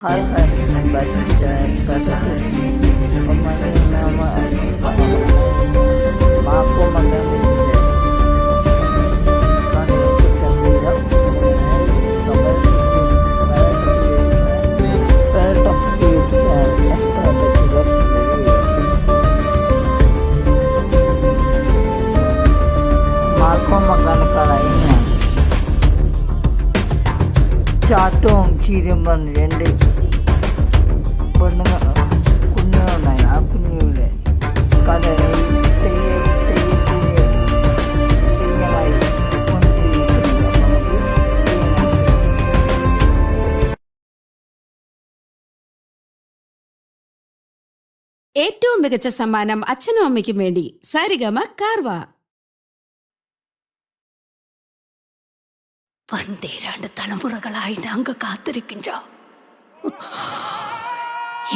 Hai hai baca bahasa pemain nama mampu mengambil kalau sudah tidak mampu mengalahkannya ചാട്ടവും ചീരും പറഞ്ഞ് രണ്ട് പെണ്ണുങ്ങൾ കുഞ്ഞുങ്ങളുണ്ടായി. ആ കുഞ്ഞുങ്ങളെ കലയിൽ തെയ്യമായി ഏറ്റവും മികച്ച സമ്മാനം അച്ഛനും അമ്മയ്ക്കും വേണ്ടി സാരിഗമ കാർവ. 12 തലമുറകളായി നാങ്ക കാത്തിരിക്കിഞ്ചോം.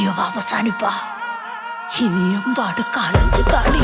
ഇവ അവസാനിപ്പാ ഇനിയും പാട് കാലഞ്ചു കാണി.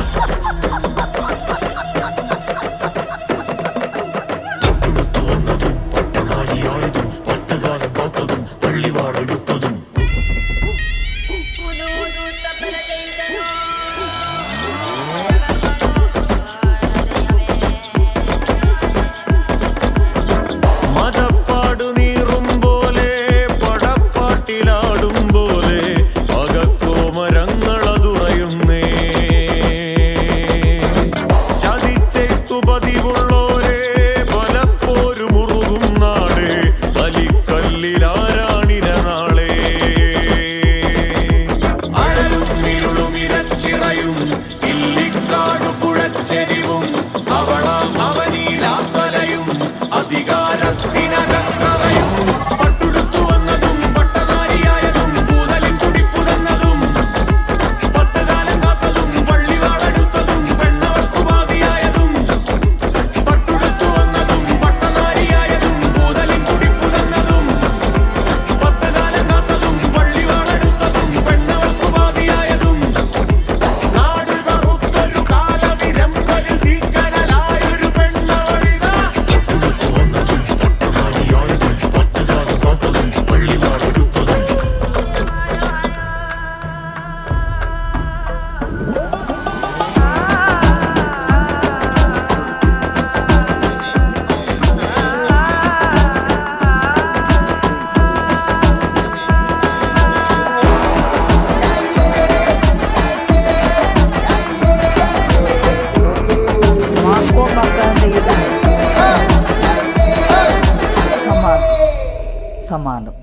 சமானம்.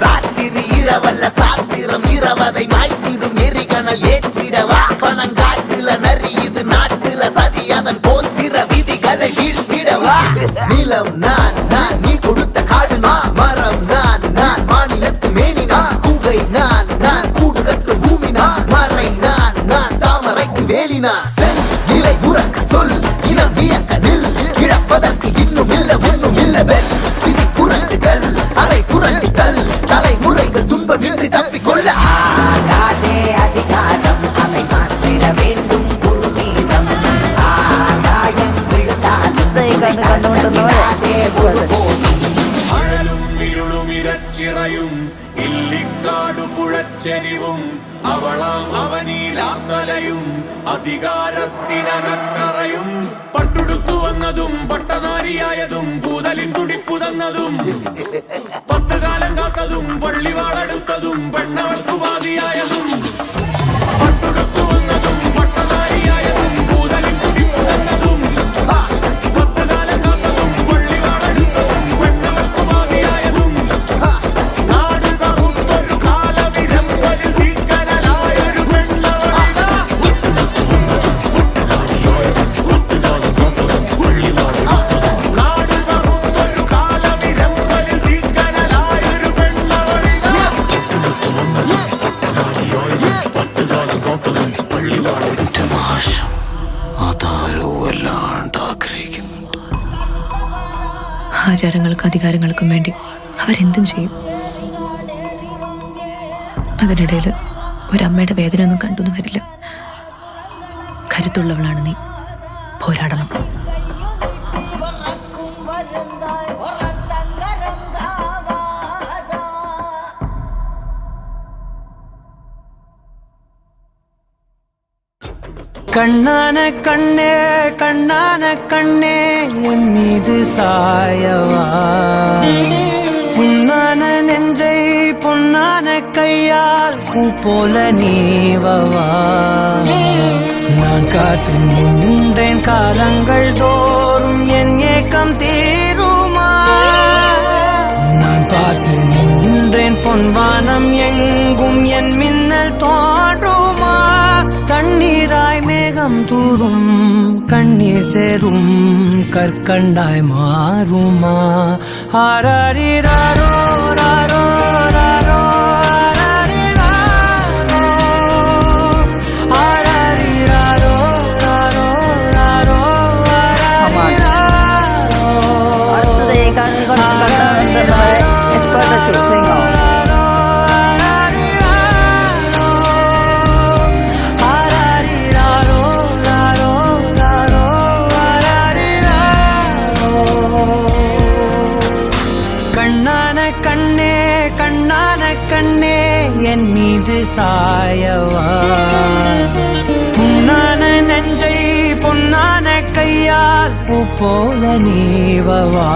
ராத்திரி இரவல்ல சாத்திரம் இரவதை மாய்த்திடும் எரிகணல் ஏற்றிடவா பணங்காட்டுல நரியுது நாட்டுல சதி அதன் போத்திர விதிகளை வீழ்த்திடவா. நிலம் நான் நான் நீ கொடுத்த காடு நான் மரம் நான் நான் மாநிலத்து மேனி நான் கூகை நான் நான் கூடு கட்டும் பூமி நான் மறை நான் நான் தாமரைக்கு வேலி நான் செல் நிலை உறக்க சொல் இனம் வியக்க நில் இழப்பதற்கு இன்னும் இல்ல ஒன்னும் இல்ல வெல் விதி புரண்டுகள் அதை புரட்டித்தல் தலைமுறைகள் துன்பமின்றி தப்பிக்கொள்ள ஆகாதே அதிகாரம் அதை மாற்றிட வேண்டும் ஒரு வீதம் ஆகாயம் விழுந்தாலும் അഴലും ഇരുളും ഇരച്ചിറയും ഇല്ലിക്കാടു പുഴച്ചെരിവും അവളാം അവനീലാത്തലയും അധികാരത്തിനകക്കറയും പട്ടുടുത്തു വന്നതും പട്ടനാരിയായതും പൂതലിൻ തുടിപ്പു തന്നതും 10 കാലം കാത്തതും പള്ളിവാളെടുത്തതും പെണ്ണവൾക്കു പാതിയായതും പട്ടുടുത്തു വന്നതും പട്ടനാരിയായതും പൂതലിൻ തുടിപ്പു തന്നതും 10 കാലം കാത്തതും പള്ളിവാളെടുത്തതും പെണ്ണവൾക്കു പാതിയായതും നാട് കറുത്തൊരു കാലവിരമ്പലിൽ തീക്കനലായൊരു പെണ്ണവളിക നാട് കറുത്തൊരു കാലവിരമ്പലിൽ തീക്കനലായൊരു പെണ്ണവളിക അതാരോ വല്ലാണ്ട് ആഗ്രഹിക്കുന്നുണ്ട്. ആചാരങ്ങൾക്കും അധികാരങ്ങൾക്കും വേണ്ടി അവരെന്തും ചെയ്യും. അതിനിടയിൽ ഒരമ്മയുടെ വേദന ഒന്നും കണ്ടൊന്നും വരില്ല. കരുത്തുള്ളവളാണ് നീ, പോരാടണം. கண்ணான கண்ணே கண்ணான கண்ணே என் மீது சாயவா புண்ணான நெஞ்சை பொன்னான கையால் பூ போல நீவவா நான் காத்து நின்றேன் காலங்கள் தோறும் என் ஏக்கம் தீருமா நான் பார்த்து நின்றேன் பொன்வானம் எங்கும் என் மின்னல் தோன்றுமா தண்ணீராய் மேகம் தூரும் கண்ணீர் சேரும் கற்கண்டாய் மாறுமா ஆராரிராரோ ராரோ ராரோ ஆராரிராரோ ராரோ ராரோ அடுத்தது ஏகாந்தி எக்ஸ்பர்ட் ചൂസിങ് கண்ணான கண்ணே கண்ணான கண்ணே என் மீது சாயவா புண்ணான நெஞ்சை பொன்னான கையால் பூ போல நீவவா